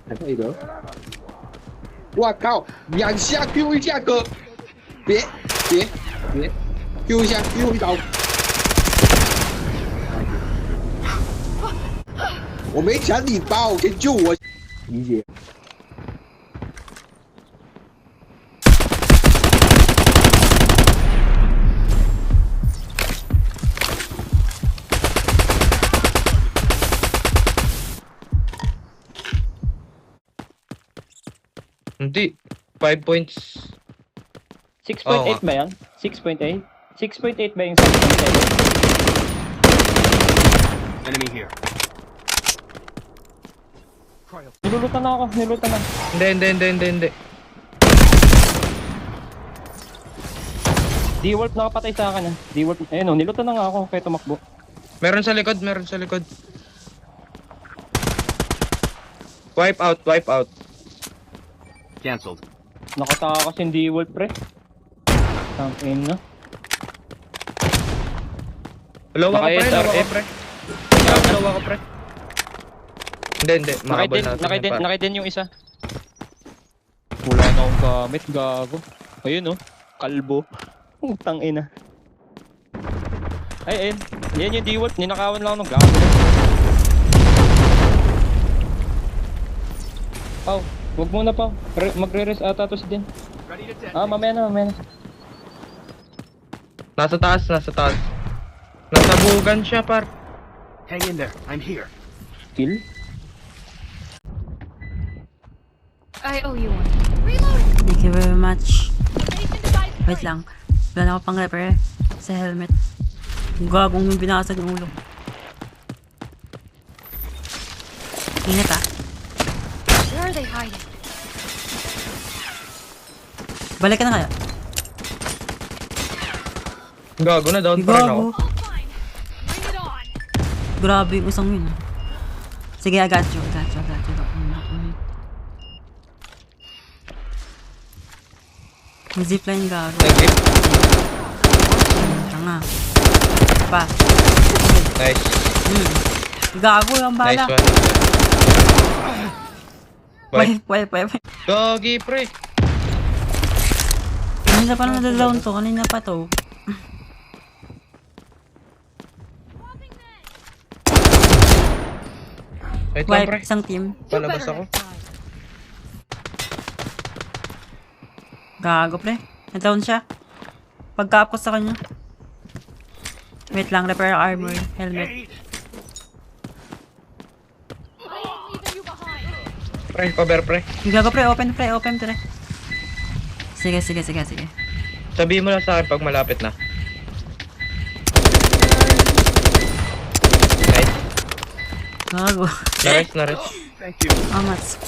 还差一个。我靠，两下 Q 一下哥，别，Q 一下 Q 一刀。我没抢你包，先救我。理解。Hindi. 5 points. 6.8 ba yan? 6.8? 6.8 ba yung 6.7? Enemy here. Nilulutan na ako, nilulutan na. Hindi. D-Wolf nakapatay sa akin ah. D-Wolf, ayun o, nilutan na nga ako kaya tumakbo. Meron sa likod. Wipe out. Cancelled. Nakataka kasi yung D-Wolf pre. Tangin na. Lowa ka Naka-SRF. pre. Lowa ka pre. Hindi. Makabal natin. Nakiden yung isa. Wala na akong gamit, gago. Ayun oh, kalbo. Utang ina. Ayun. Yan yung D-Wolf, ninakawan lang ako ng gago. Pau, wag muna pa. Magre-rest ata to si Din. Ready to detonate. Mamaya na. Nasa taas. Nasabugan siya par. Hang in there. I'm here. Kill? I owe you one. Reload! Thank you very much. Station device Wait lang. Wala na ako pang repair sa helmet. Gagong yung binasag ng ulo. Ingat ah. Where are they hiding? Balik ka na kaya. Gago na down pa rin ako. Gago. All fine. Bring it on. Grabe yung isang yun. Sige, I got you. May zipline gago. Nag-hit. Tanga. Pa. Nice. Gago yung Nice bala. one. Wait. Gagi pre. Kanina pa na nadadown to. Kanina pa to. Wait lang pre. Wipe, isang team. Palabas ako. Gago pre. Nadadown siya. Pagka-up ko sa kanya. Wait lang, repair armor. Helmet. Aid. I ain't leaving you behind. Pre, cover pre. Gago pre, open pre. Sige. Sabihin mo lang sa akin pag malapit na. Nice. Gago. Na-rest. Thank you. Amats.